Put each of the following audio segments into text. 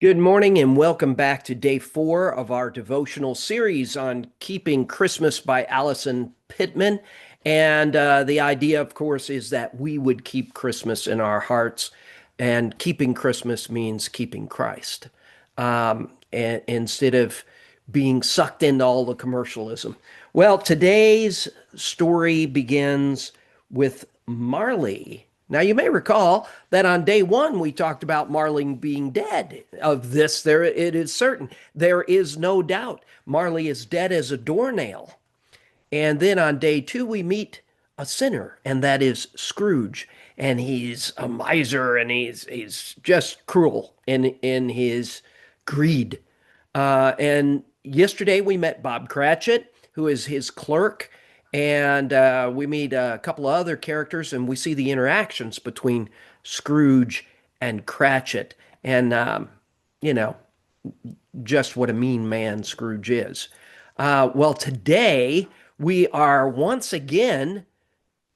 Good morning and welcome back to day 4 of our devotional series on Keeping Christmas by Allison Pittman. And the idea, of course, is that we would keep Christmas in our hearts. And keeping Christmas means keeping Christ, and instead of being sucked into all the commercialism. Well, today's story begins with Marley. Now, you may recall that on day 1, we talked about Marley being dead. Of this, there it is certain. There is no doubt. Marley is dead as a doornail. And then on day 2, we meet a sinner, and that is Scrooge. And he's a miser, and he's just cruel in his greed. And yesterday we met Bob Cratchit, who is his clerk, and we meet a couple of other characters, and we see the interactions between Scrooge and Cratchit, and you know, just what a mean man Scrooge is. Well, today we are once again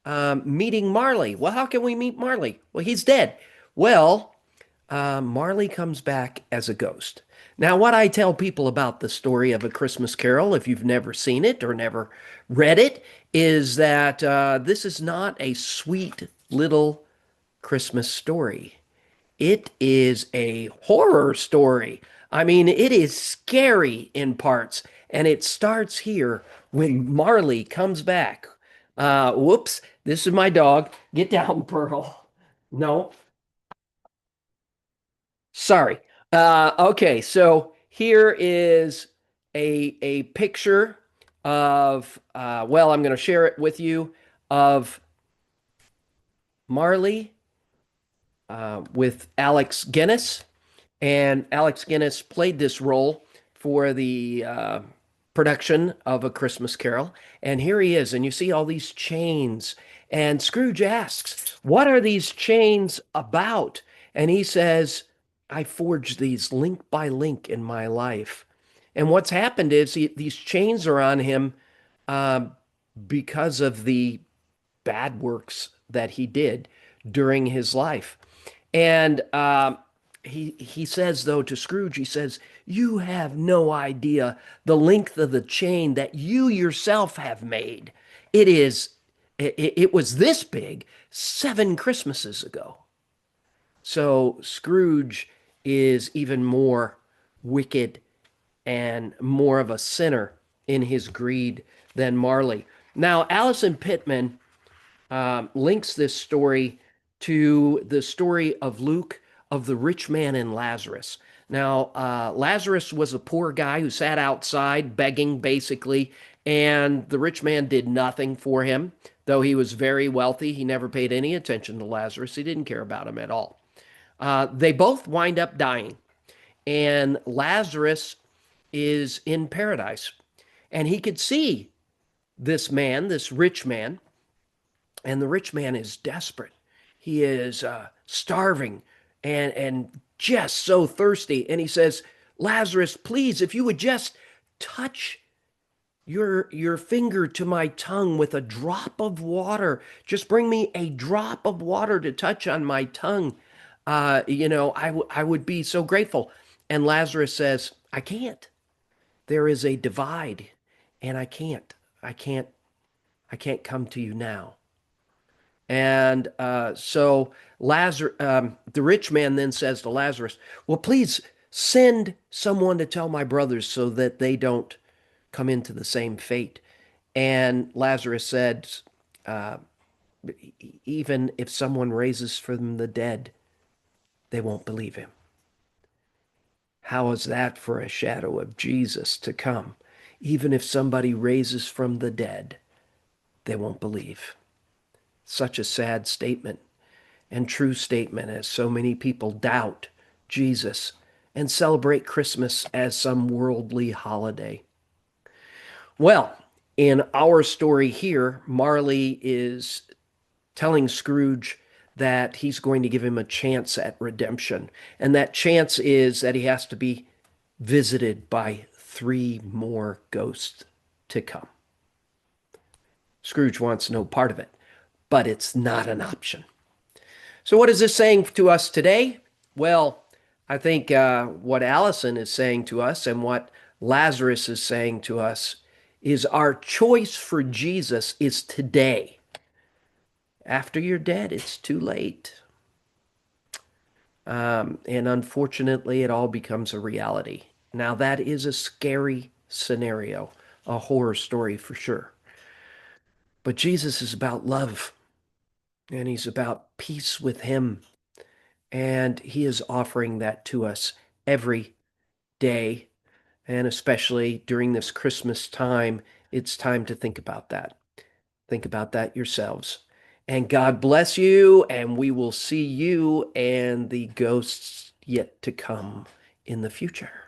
meeting Marley. Well, how can we meet Marley? Well, he's dead. Well, Marley comes back as a ghost. Now, what I tell people about the story of A Christmas Carol, if you've never seen it or never read it, is that this is not a sweet little Christmas story. It is a horror story. I mean, it is scary in parts, and it starts here when Marley comes back. Whoops, this is my dog. Get down, Pearl. No, sorry. Okay, so here is a picture of well, I'm going to share it with you of Marley with Alex Guinness, and Alex Guinness played this role for the production of A Christmas Carol. And here he is, and you see all these chains. And Scrooge asks, "What are these chains about?" And he says, "I forged these link by link in my life." And what's happened is these chains are on him uh, because of the bad works that he did during his life. And he says, though, to Scrooge, he says, "You have no idea the length of the chain that you yourself have made. It is, it was this big 7 Christmases ago." So Scrooge is even more wicked and more of a sinner in his greed than Marley. Now, Allison Pittman links this story to the story of Luke of the rich man and Lazarus. Now, Lazarus was a poor guy who sat outside begging, basically, and the rich man did nothing for him. Though he was very wealthy, he never paid any attention to Lazarus. He didn't care about him at all. They both wind up dying, and Lazarus is in paradise, and he could see this man, this rich man, and the rich man is desperate. He is starving and just so thirsty. And he says, "Lazarus, please, if you would just touch your finger to my tongue with a drop of water, just bring me a drop of water to touch on my tongue. I would be so grateful." And Lazarus says, "I can't. There is a divide, and I can't come to you now." And so Lazarus, the rich man then says to Lazarus, "Well, please send someone to tell my brothers so that they don't come into the same fate." And Lazarus said, uh, "Even if someone raises from the dead, they won't believe him." How is that for a shadow of Jesus to come? Even if somebody raises from the dead, they won't believe. Such a sad statement and true statement, as so many people doubt Jesus and celebrate Christmas as some worldly holiday. Well, in our story here, Marley is telling Scrooge that he's going to give him a chance at redemption. And that chance is that he has to be visited by 3 more ghosts to come. Scrooge wants no part of it, but it's not an option. So, what is this saying to us today? Well, I think what Allison is saying to us and what Lazarus is saying to us is our choice for Jesus is today. After you're dead, it's too late. And unfortunately, it all becomes a reality. Now, that is a scary scenario, a horror story for sure. But Jesus is about love and he's about peace with him. And he is offering that to us every day. And especially during this Christmas time, it's time to think about that. Think about that yourselves. And God bless you, and we will see you and the ghosts yet to come in the future.